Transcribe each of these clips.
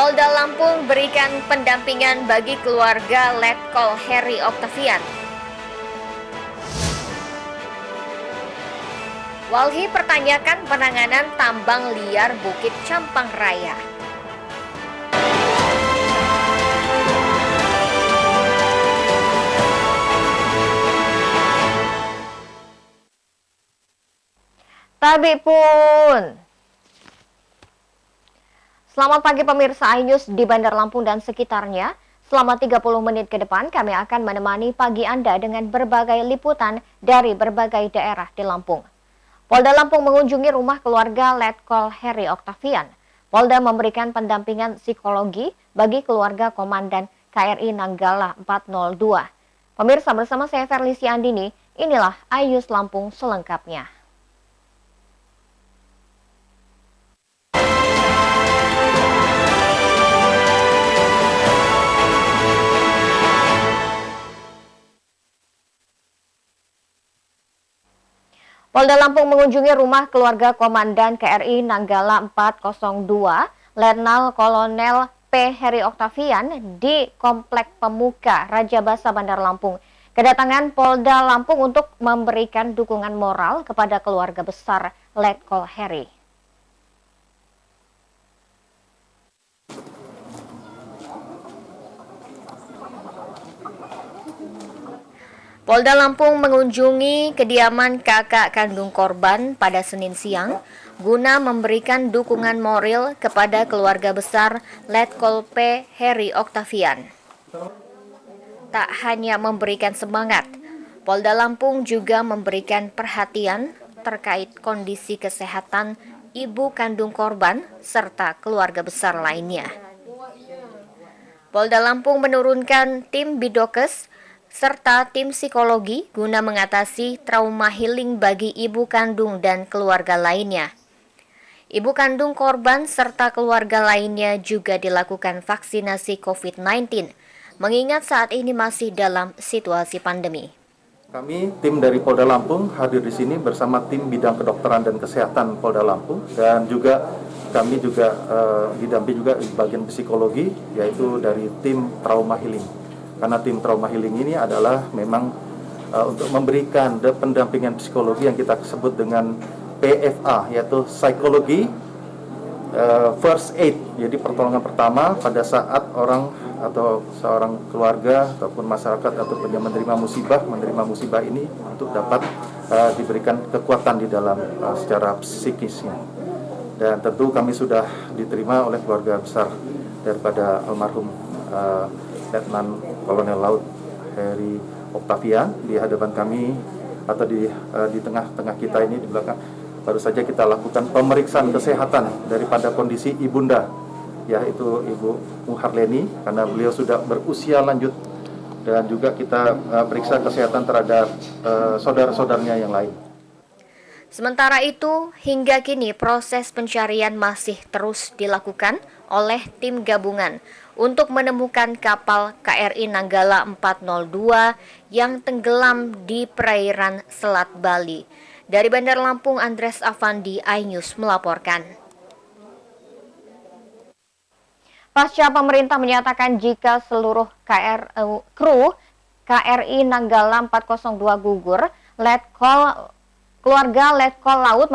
Polda Lampung berikan pendampingan bagi keluarga Letkol Heri Oktavian. Walhi pertanyakan penanganan tambang liar Bukit Campang Raya. Tabi pun. Selamat pagi pemirsa iNews di Bandar Lampung dan sekitarnya. Selama 30 menit ke depan kami akan menemani pagi Anda dengan berbagai liputan dari berbagai daerah di Lampung. Polda Lampung mengunjungi rumah keluarga Letkol Heri Oktavian. Polda memberikan pendampingan psikologi bagi keluarga Komandan KRI Nanggala 402. Pemirsa, bersama saya Ferlisi Andini, inilah iNews Lampung selengkapnya. Polda Lampung mengunjungi rumah keluarga Komandan KRI Nanggala 402, Letnan Kolonel P. Heri Oktavian di Komplek Pemuka Rajabasa Bandar Lampung. Kedatangan Polda Lampung untuk memberikan dukungan moral kepada keluarga besar Letkol Heri. Polda Lampung mengunjungi kediaman kakak kandung korban pada Senin siang guna memberikan dukungan moral kepada keluarga besar Letkol P. Heri Oktavian. Tak hanya memberikan semangat, Polda Lampung juga memberikan perhatian terkait kondisi kesehatan ibu kandung korban serta keluarga besar lainnya. Polda Lampung menurunkan tim Bidokes serta tim psikologi guna mengatasi trauma healing bagi ibu kandung dan keluarga lainnya. Ibu kandung korban serta keluarga lainnya juga dilakukan vaksinasi COVID-19, mengingat saat ini masih dalam situasi pandemi. Kami tim dari Polda Lampung hadir di sini bersama tim bidang kedokteran dan kesehatan Polda Lampung, dan juga kami juga didampingi juga di bagian psikologi, yaitu dari tim trauma healing. Karena tim trauma healing ini adalah memang untuk memberikan pendampingan psikologi yang kita sebut dengan PFA, yaitu psikologi first aid. Jadi pertolongan pertama pada saat orang atau seorang keluarga ataupun masyarakat ataupun yang menerima musibah ini untuk dapat diberikan kekuatan di dalam secara psikisnya. Dan tentu kami sudah diterima oleh keluarga besar daripada almarhum Letnan Kolonel Laut Heri Oktavian di hadapan kami atau di tengah-tengah kita ini di belakang. Baru saja kita lakukan pemeriksaan kesehatan daripada kondisi ibunda, yaitu Ibu Muharleni, karena beliau sudah berusia lanjut, dan juga kita periksa kesehatan terhadap saudara-saudaranya yang lain. Sementara itu, hingga kini proses pencarian masih terus dilakukan oleh tim gabungan untuk menemukan kapal KRI Nanggala 402 yang tenggelam di perairan Selat Bali. Dari Bandar Lampung, Andres Afandi, iNews melaporkan. Pasca pemerintah menyatakan jika seluruh kru KRI Nanggala 402 gugur, keluarga Letkol Laut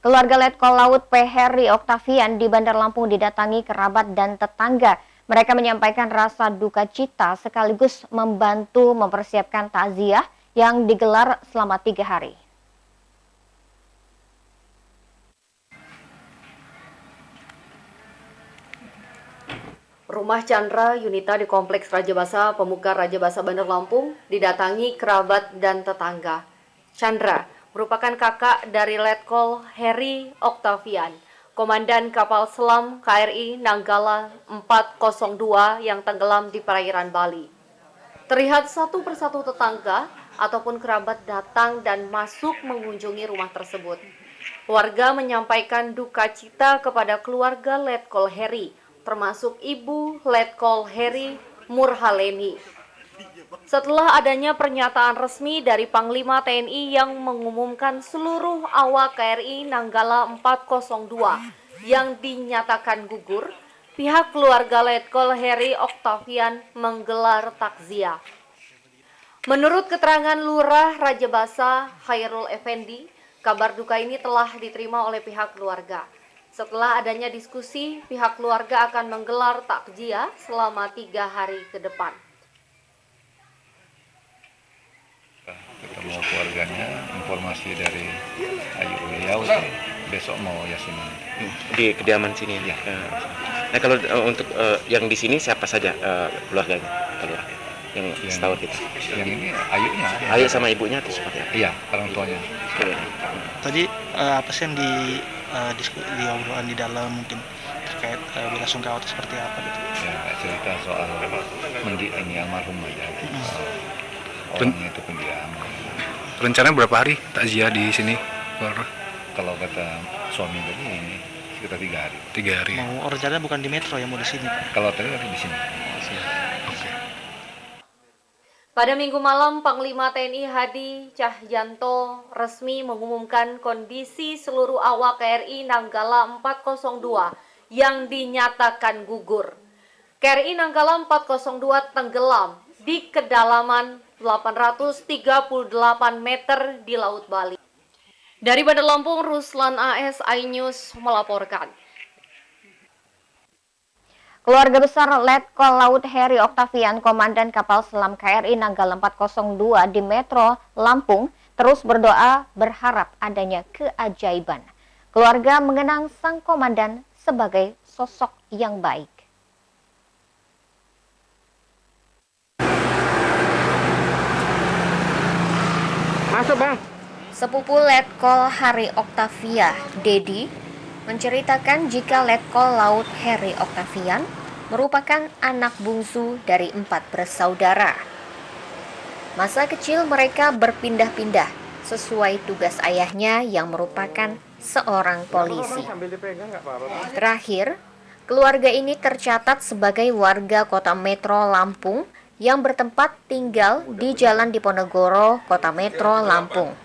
Keluarga Letkol Laut P. Heri Oktavian di Bandar Lampung didatangi kerabat dan tetangga. Mereka menyampaikan rasa duka cita sekaligus membantu mempersiapkan takziah yang digelar selama 3 hari. Rumah Chandra Yunita di Kompleks Rajabasa Pemuka Rajabasa Bandar Lampung didatangi kerabat dan tetangga. Chandra merupakan kakak dari Letkol Heri Oktavian, komandan kapal selam KRI Nanggala 402 yang tenggelam di perairan Bali. Terlihat satu persatu tetangga ataupun kerabat datang dan masuk mengunjungi rumah tersebut. Warga menyampaikan duka cita kepada keluarga Letkol Heri, termasuk Ibu Letkol Heri Murhaleni. Setelah adanya pernyataan resmi dari Panglima TNI yang mengumumkan seluruh awak KRI Nanggala 402 yang dinyatakan gugur, pihak keluarga Letkol Heri Oktavian menggelar takziah. Menurut keterangan Lurah Rajabasa Khairul Effendi, kabar duka ini telah diterima oleh pihak keluarga. Setelah adanya diskusi, pihak keluarga akan menggelar takziah selama 3 hari ke depan. Ketemu keluarganya, informasi dari Ayu beliau besok mau yasinan di kediaman sini ya. Nah kalau untuk yang di sini siapa saja keluarganya kalau yang setahu kita? Yang ini Ayunya. Ayu sama ibunya atau seperti apa? Iya, orang tuanya. Tadi apa sih yang di obrolan di dalam mungkin terkait belasungkawa itu seperti apa gitu? Ya cerita soal ini almarhum aja. Orangnya itu pendiam. Rencananya berapa hari takziah di sini? Kalau kata suami tadi ini sekitar 3 hari. 3 hari. Mau rencananya bukan di Metro ya, mau di sini. Kalau tadi di sini. Oke. Pada Minggu malam, Panglima TNI Hadi Cahyanto resmi mengumumkan kondisi seluruh awak KRI Nanggala 402 yang dinyatakan gugur. KRI Nanggala 402 tenggelam di kedalaman 838 meter di Laut Bali. Dari Bandar Lampung, Ruslan AS iNews melaporkan. Keluarga besar Letkol Laut Heri Oktavian, Komandan Kapal Selam KRI Nanggala 402 di Metro Lampung, terus berdoa berharap adanya keajaiban. Keluarga mengenang sang komandan sebagai sosok yang baik. Masuk bang. Sepupu Letkol Heri Oktavia, Dedi, menceritakan jika Letkol Laut Heri Oktavian merupakan anak bungsu dari 4 bersaudara. Masa kecil mereka berpindah-pindah sesuai tugas ayahnya yang merupakan seorang polisi. Terakhir, keluarga ini tercatat sebagai warga kota Metro Lampung yang bertempat tinggal di Jalan Diponegoro, Kota Metro Lampung.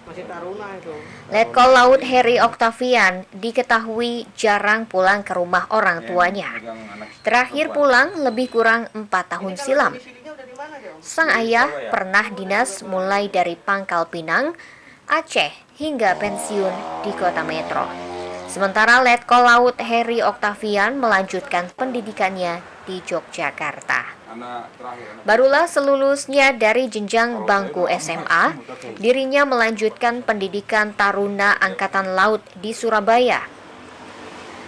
Letkol Laut Heri Oktavian diketahui jarang pulang ke rumah orang tuanya. Terakhir pulang lebih kurang 4 tahun silam. Sang ayah pernah dinas mulai dari Pangkal Pinang, Aceh hingga pensiun di Kota Metro. Sementara Letkol Laut Heri Oktavian melanjutkan pendidikannya di Yogyakarta. Barulah selulusnya dari jenjang bangku SMA, dirinya melanjutkan pendidikan taruna Angkatan Laut di Surabaya.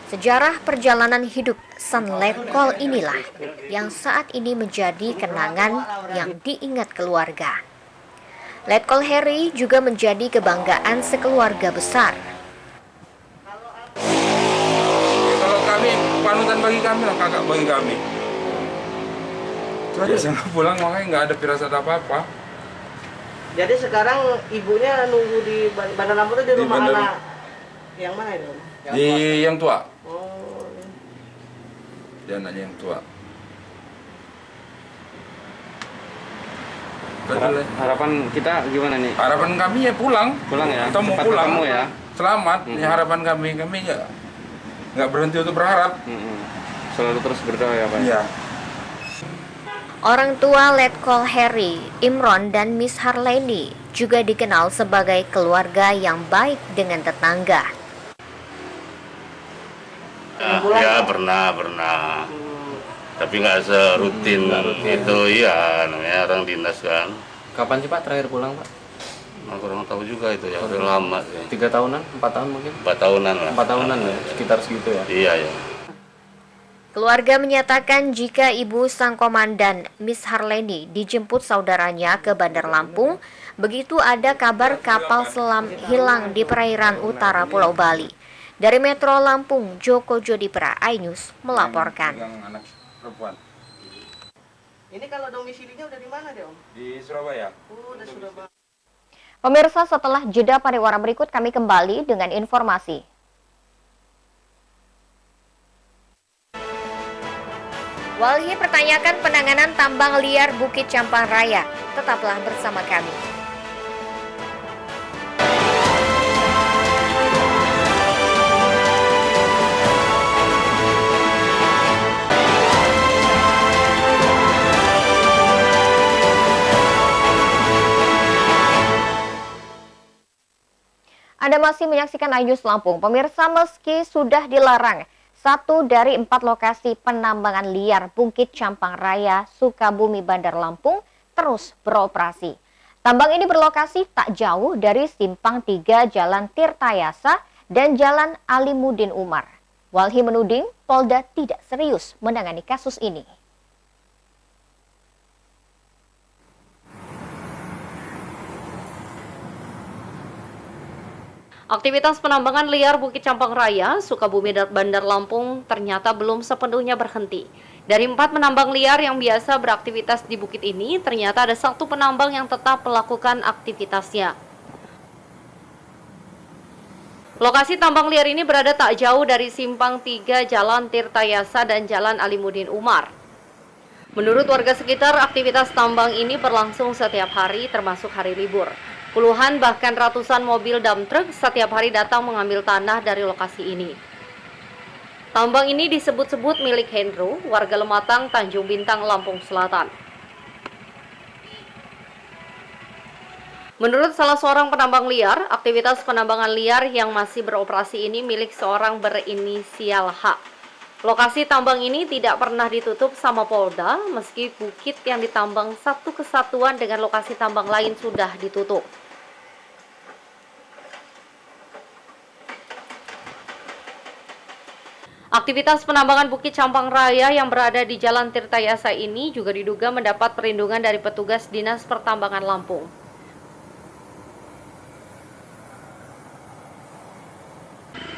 Sejarah perjalanan hidup sang Letkol inilah yang saat ini menjadi kenangan yang diingat keluarga. Letkol Heri juga menjadi kebanggaan sekeluarga besar. Kalau kami, panutan bagi kami lah, kakak bagi kami. Biasa nggak pulang, makanya nggak ada firasat apa-apa. Jadi sekarang ibunya nunggu di Bandar Lampung itu di rumah anak yang mana itu? Yang tua. Oh. Dia anaknya yang tua. Harapan kita gimana nih? Harapan kami ya pulang. Pulang ya. Kita mau Cepat pulang. ketemu ya. Selamat. Ini harapan kami ya nggak berhenti untuk berharap. Selalu terus berdoa ya Pak. Iya. Orang tua Letkol Heri, Imron dan Miss Harleni juga dikenal sebagai keluarga yang baik dengan tetangga. Ya pernah. Tapi nggak serutin itu, iya namanya orang dinas kan. Kapan sih Pak terakhir pulang Pak? Kurang tahu juga itu ya, udah lama sih. 3 tahunan? 4 tahun mungkin? 4 tahunan lah. 4 tahunan ya, sekitar segitu ya? Iya ya. Keluarga menyatakan jika ibu sang komandan, Miss Harleni, dijemput saudaranya ke Bandar Lampung, begitu ada kabar kapal selam hilang di perairan utara Pulau Bali. Dari Metro Lampung, Joko Jodipra, iNews melaporkan. Anak perempuan. Ini kalau domisilinya udah di mana deh Om? Di Surabaya. Udah Surabaya. Pemirsa, setelah jeda pariwara berikut kami kembali dengan informasi. Walhi pertanyakan penanganan tambang liar Bukit Campang Raya. Tetaplah bersama kami. Anda masih menyaksikan iNews Lampung. Pemirsa, meski sudah dilarang, 1 dari 4 lokasi penambangan liar Bukit Campang Raya, Sukabumi, Bandar Lampung terus beroperasi. Tambang ini berlokasi tak jauh dari Simpang 3 Jalan Tirtayasa dan Jalan Alimuddin Umar. Walhi menuding Polda tidak serius menangani kasus ini. Aktivitas penambangan liar Bukit Campang Raya, Sukabumi dan Bandar Lampung ternyata belum sepenuhnya berhenti. Dari 4 penambang liar yang biasa beraktivitas di bukit ini, ternyata ada 1 penambang yang tetap melakukan aktivitasnya. Lokasi tambang liar ini berada tak jauh dari Simpang 3 Jalan Tirtayasa dan Jalan Alimuddin Umar. Menurut warga sekitar, aktivitas tambang ini berlangsung setiap hari termasuk hari libur. Puluhan bahkan ratusan mobil dump truck setiap hari datang mengambil tanah dari lokasi ini. Tambang ini disebut-sebut milik Hendro, warga Lematang, Tanjung Bintang, Lampung Selatan. Menurut salah seorang penambang liar, aktivitas penambangan liar yang masih beroperasi ini milik seorang berinisial H. Lokasi tambang ini tidak pernah ditutup sama Polda, meski bukit yang ditambang satu kesatuan dengan lokasi tambang lain sudah ditutup. Aktivitas penambangan Bukit Campang Raya yang berada di Jalan Tirtayasa ini juga diduga mendapat perlindungan dari petugas Dinas Pertambangan Lampung.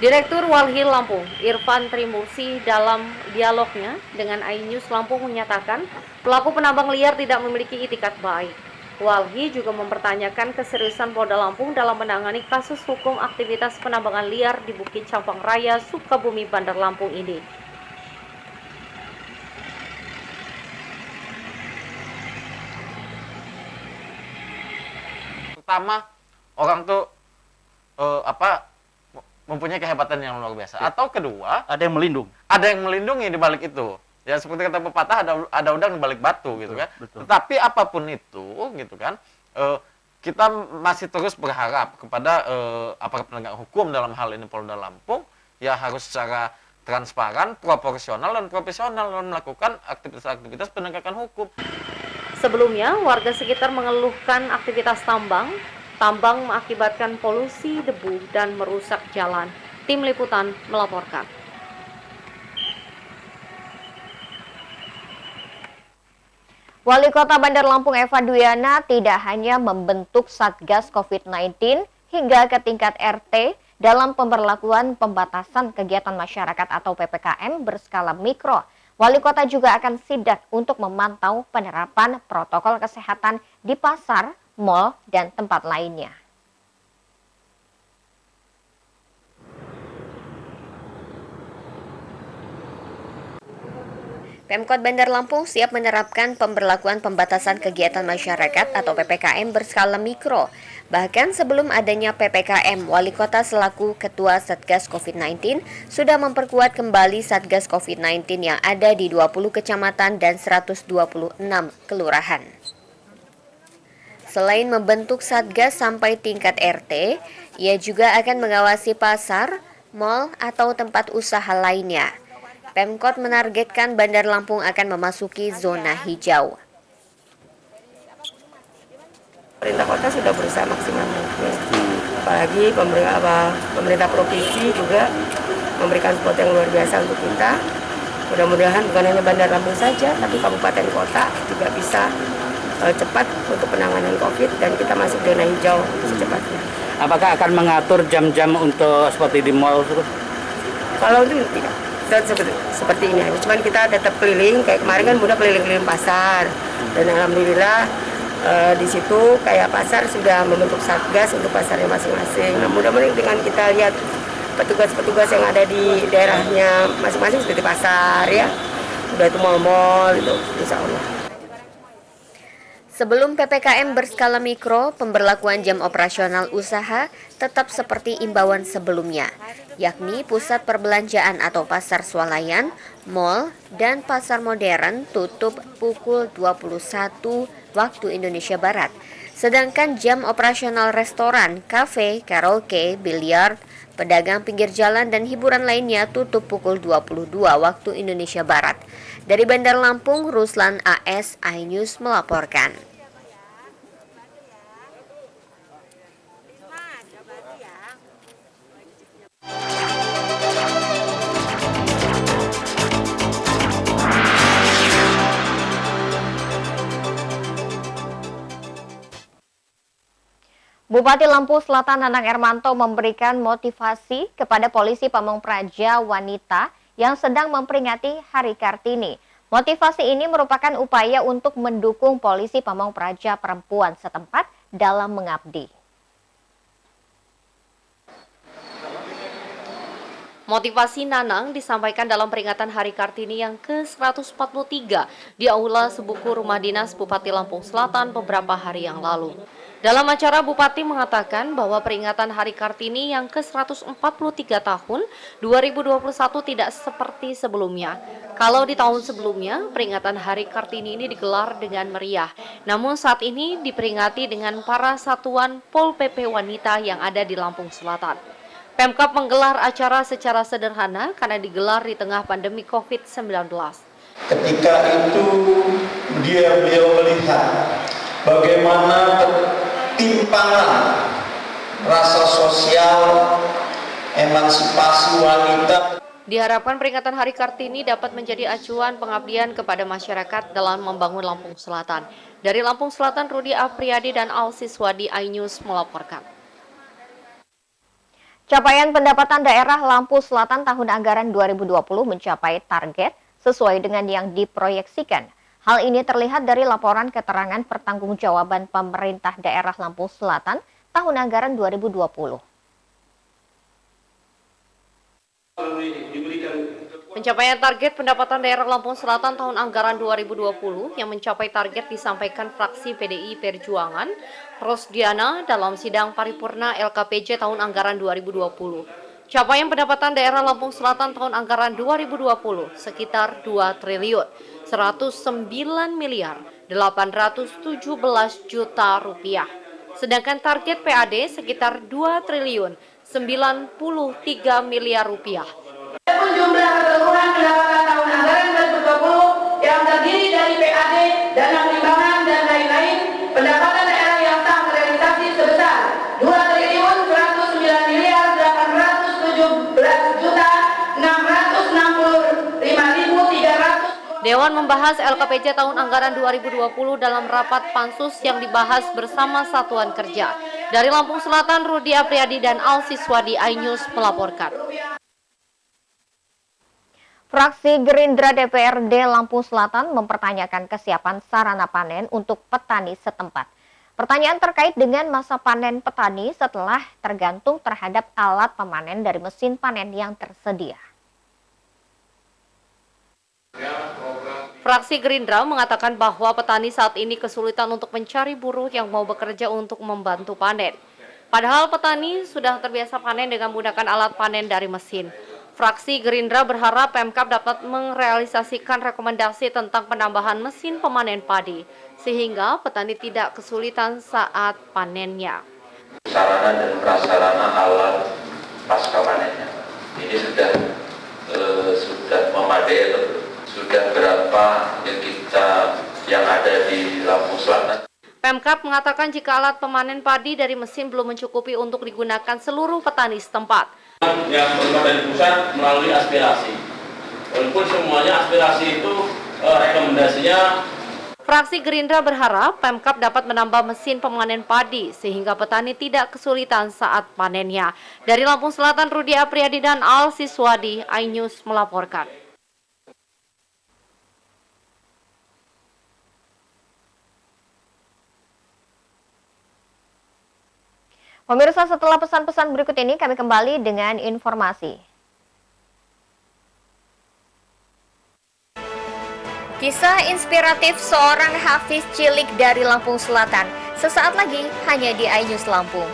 Direktur Walhi Lampung, Irfan Trimursi, dalam dialognya dengan iNews Lampung menyatakan pelaku penambang liar tidak memiliki itikat baik. Walhi juga mempertanyakan keseriusan Polda Lampung dalam menangani kasus hukum aktivitas penambangan liar di Bukit Campang Raya, Sukabumi, Bandar Lampung ini. Pertama, orang tuh mempunyai kehebatan yang luar biasa. Atau kedua, ada yang melindungi. Ada yang melindungi di balik itu. Ya seperti kata pepatah, ada udang di balik batu gitu kan. Betul. Tetapi apapun itu gitu kan, kita masih terus berharap kepada aparat penegak hukum dalam hal ini Polda Lampung ya harus secara transparan, proporsional dan profesional dalam melakukan aktivitas-aktivitas penegakan hukum. Sebelumnya, warga sekitar mengeluhkan aktivitas tambang mengakibatkan polusi debu dan merusak jalan. Tim Liputan melaporkan. Wali Kota Bandar Lampung Eva Duyana tidak hanya membentuk Satgas COVID-19 hingga ke tingkat RT dalam pemberlakuan pembatasan kegiatan masyarakat atau PPKM berskala mikro. Wali Kota juga akan sidak untuk memantau penerapan protokol kesehatan di pasar, mal, dan tempat lainnya. Pemkot Bandar Lampung siap menerapkan pemberlakuan pembatasan kegiatan masyarakat atau PPKM berskala mikro. Bahkan sebelum adanya PPKM, Wali Kota selaku Ketua Satgas COVID-19 sudah memperkuat kembali Satgas COVID-19 yang ada di 20 kecamatan dan 126 kelurahan. Selain membentuk Satgas sampai tingkat RT, ia juga akan mengawasi pasar, mal, atau tempat usaha lainnya. Pemkot menargetkan Bandar Lampung akan memasuki zona hijau. Pemerintah kota sudah berusaha maksimal mungkin. Apalagi pemerintah provinsi juga memberikan support yang luar biasa untuk kita. Mudah-mudahan bukan hanya Bandar Lampung saja, tapi kabupaten kota juga bisa cepat untuk penanganan COVID dan kita masuk zona hijau secepatnya. Apakah akan mengatur jam-jam untuk seperti di mal? Kalau itu tidak. Seperti ini aja, cuman kita tetap keliling, kayak kemarin kan mudah keliling-keliling pasar dan alhamdulillah di situ kayak pasar sudah membentuk satgas untuk pasarnya masing-masing. Nah mudah-mudahan dengan kita lihat petugas-petugas yang ada di daerahnya masing-masing seperti pasar ya, udah itu mal-mal itu, insya Allah. Sebelum PPKM berskala mikro, pemberlakuan jam operasional usaha tetap seperti imbauan sebelumnya, yakni pusat perbelanjaan atau pasar swalayan, mal, dan pasar modern tutup pukul 21 waktu Indonesia Barat. Sedangkan jam operasional restoran, kafe, karaoke, biliar, pedagang pinggir jalan dan hiburan lainnya tutup pukul 22 waktu Indonesia Barat. Dari Bandar Lampung, Ruslan AS, iNews melaporkan. Bupati Lampung Selatan Nanang Ermanto memberikan motivasi kepada polisi Pamong Praja wanita yang sedang memperingati Hari Kartini. Motivasi ini merupakan upaya untuk mendukung polisi Pamong Praja perempuan setempat dalam mengabdi. Motivasi Nanang disampaikan dalam peringatan Hari Kartini yang ke-143 di Aula Sebuku Rumah Dinas Bupati Lampung Selatan beberapa hari yang lalu. Dalam acara, Bupati mengatakan bahwa peringatan Hari Kartini yang ke-143 tahun 2021 tidak seperti sebelumnya. Kalau di tahun sebelumnya, peringatan Hari Kartini ini digelar dengan meriah. Namun saat ini diperingati dengan para satuan Pol PP wanita yang ada di Lampung Selatan. Pemkab menggelar acara secara sederhana karena digelar di tengah pandemi COVID-19. Ketika itu beliau melihat bagaimana ketimpangan rasa sosial, emansipasi wanita. Diharapkan peringatan Hari Kartini dapat menjadi acuan pengabdian kepada masyarakat dalam membangun Lampung Selatan. Dari Lampung Selatan, Rudi Apriyadi dan Alsi Swadi, iNews melaporkan. Capaian pendapatan daerah Lampung Selatan tahun anggaran 2020 mencapai target sesuai dengan yang diproyeksikan. Hal ini terlihat dari laporan keterangan pertanggungjawaban pemerintah daerah Lampung Selatan tahun anggaran 2020. Pencapaian target pendapatan daerah Lampung Selatan tahun anggaran 2020 yang mencapai target disampaikan fraksi PDI Perjuangan Rosdiana dalam sidang paripurna LKPJ tahun anggaran 2020. Capaian pendapatan daerah Lampung Selatan tahun anggaran 2020 sekitar 2 triliun 109 miliar 817 juta rupiah. Sedangkan target PAD sekitar 2 triliun 93 miliar rupiah. Adapun jumlah keseluruhan pendapatan tahun anggaran 2020 yang terdiri dari PAD, dana penimbangan dan lain-lain, pendapatan daerah yang sah terrealisasi sebesar 2 triliun 109 miliar 817 juta 665.300. Dewan membahas LKPJ tahun anggaran 2020 dalam rapat pansus yang dibahas bersama satuan kerja. Dari Lampung Selatan, Rudi Apriyadi dan Alsi Swadi, iNews melaporkan. Fraksi Gerindra DPRD Lampung Selatan mempertanyakan kesiapan sarana panen untuk petani setempat. Pertanyaan terkait dengan masa panen petani setelah tergantung terhadap alat pemanen dari mesin panen yang tersedia. Fraksi Gerindra mengatakan bahwa petani saat ini kesulitan untuk mencari buruh yang mau bekerja untuk membantu panen. Padahal petani sudah terbiasa panen dengan menggunakan alat panen dari mesin. Fraksi Gerindra berharap Pemkab dapat merealisasikan rekomendasi tentang penambahan mesin pemanen padi, sehingga petani tidak kesulitan saat panennya. Sarana dan prasarana alat pasca panennya, ini sudah memadai atau sudah berapa yang ada di Lampung Selatan? Pemkab mengatakan jika alat pemanen padi dari mesin belum mencukupi untuk digunakan seluruh petani setempat. Yang berubah dari pusat melalui aspirasi. Walaupun semuanya aspirasi itu rekomendasinya. Fraksi Gerindra berharap Pemkab dapat menambah mesin pemanen padi sehingga petani tidak kesulitan saat panennya. Dari Lampung Selatan, Rudi Apriyadi dan Alsi Swadi, iNews melaporkan. Pemirsa, setelah pesan-pesan berikut ini kami kembali dengan informasi. Kisah inspiratif seorang hafiz cilik dari Lampung Selatan. Sesaat lagi hanya di iNews Lampung.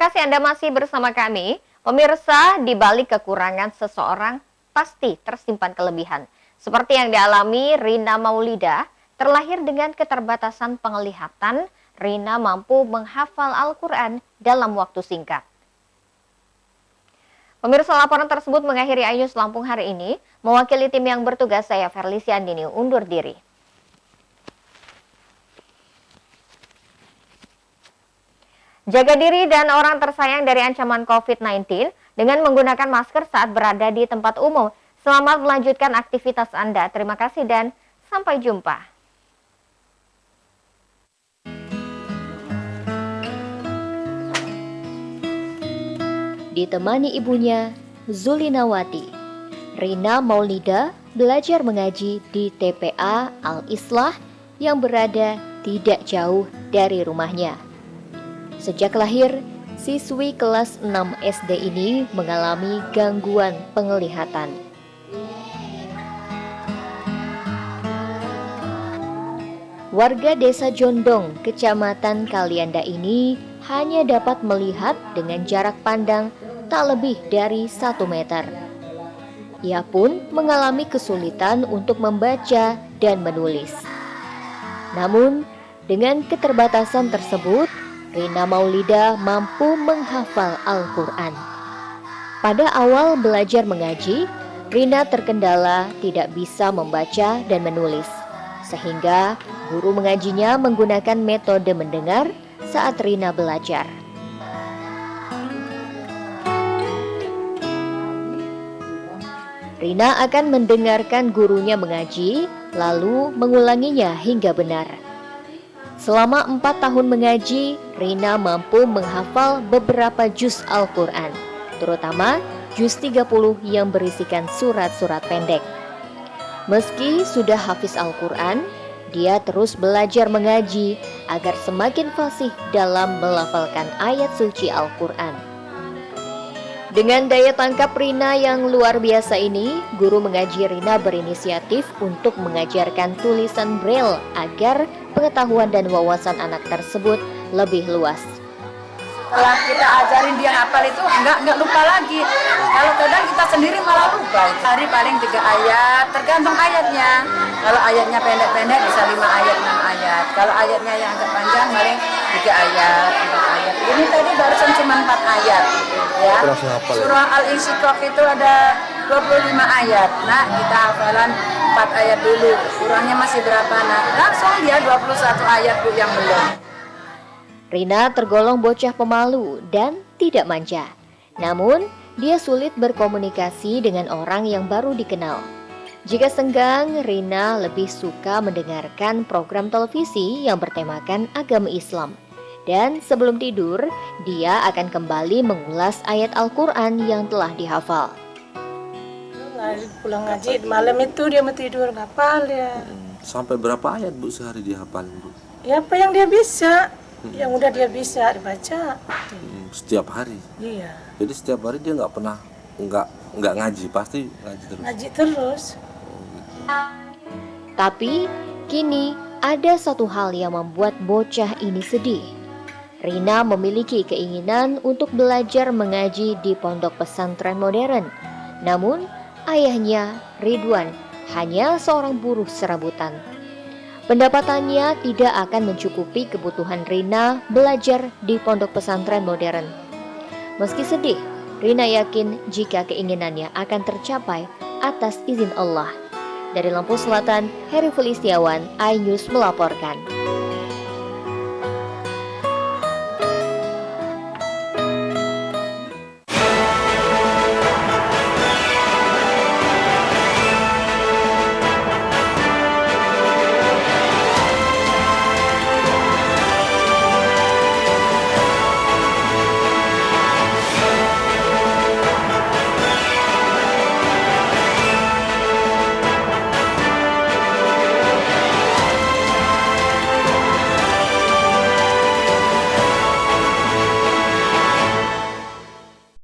kasih Anda masih bersama kami. Pemirsa, di balik kekurangan seseorang pasti tersimpan kelebihan. Seperti yang dialami Rina Maulida, terlahir dengan keterbatasan penglihatan, Rina mampu menghafal Al-Quran dalam waktu singkat. Pemirsa, laporan tersebut mengakhiri iNews Lampung hari ini. Mewakili tim yang bertugas, saya Ferlisi Andini undur diri. Jaga diri dan orang tersayang dari ancaman COVID-19 dengan menggunakan masker saat berada di tempat umum. Selamat melanjutkan aktivitas Anda. Terima kasih dan sampai jumpa. Ditemani ibunya, Zulinawati, Rina Maulida belajar mengaji di TPA Al-Islah yang berada tidak jauh dari rumahnya. Sejak lahir, siswi kelas 6 SD ini mengalami gangguan penglihatan. Warga desa Jondong, Kecamatan Kalianda ini hanya dapat melihat dengan jarak pandang tak lebih dari 1 meter. Ia pun mengalami kesulitan untuk membaca dan menulis. Namun, dengan keterbatasan tersebut, Rina Maulida mampu menghafal Al-Quran. Pada awal belajar mengaji, Rina terkendala tidak bisa membaca dan menulis, sehingga guru mengajinya menggunakan metode mendengar saat Rina belajar. Rina akan mendengarkan gurunya mengaji, lalu mengulanginya hingga benar. Selama 4 tahun mengaji, Rina mampu menghafal beberapa juz Al-Quran, terutama juz 30 yang berisikan surat-surat pendek. Meski sudah hafiz Al-Quran, dia terus belajar mengaji agar semakin fasih dalam melafalkan ayat suci Al-Quran. Dengan daya tangkap Rina yang luar biasa ini, guru mengaji Rina berinisiatif untuk mengajarkan tulisan Braille agar pengetahuan dan wawasan anak tersebut lebih luas. Setelah kita ajarin dia hafal itu nggak lupa lagi. Kalau kadang kita sendiri malah lupa. Hari paling 3 ayat, tergantung ayatnya. Kalau ayatnya pendek-pendek bisa 5 ayat, 6 ayat. Kalau ayatnya yang agak panjang paling 3 ayat, 4 ayat. Ini tadi barusan cuma 4 ayat. Ya. Surah Al-Insyiqaq itu ada 25 ayat. Nah, kita hafalan 4 ayat dulu. Kurangnya masih berapa? Nah, langsung dia 21 ayat Bu yang belum. Rina tergolong bocah pemalu dan tidak manja. Namun, dia sulit berkomunikasi dengan orang yang baru dikenal. Jika senggang, Rina lebih suka mendengarkan program televisi yang bertemakan agama Islam. Dan sebelum tidur, dia akan kembali mengulas ayat Al-Quran yang telah dihafal. Pulang ngaji, malam itu dia mau tidur, ngapal ya. Sampai berapa ayat Bu sehari dihafalin Bu? Ya apa yang dia bisa. Yang udah dia bisa dibaca. Setiap hari. Iya. Jadi setiap hari dia nggak pernah nggak ngaji, pasti ngaji terus. Ngaji terus. Tapi kini ada satu hal yang membuat bocah ini sedih. Rina memiliki keinginan untuk belajar mengaji di pondok pesantren modern. Namun ayahnya, Ridwan, hanya seorang buruh serabutan. Pendapatannya tidak akan mencukupi kebutuhan Rina belajar di pondok pesantren modern. Meski sedih, Rina yakin jika keinginannya akan tercapai atas izin Allah. Dari Lampung Selatan, Heri Felistiawan, iNews melaporkan.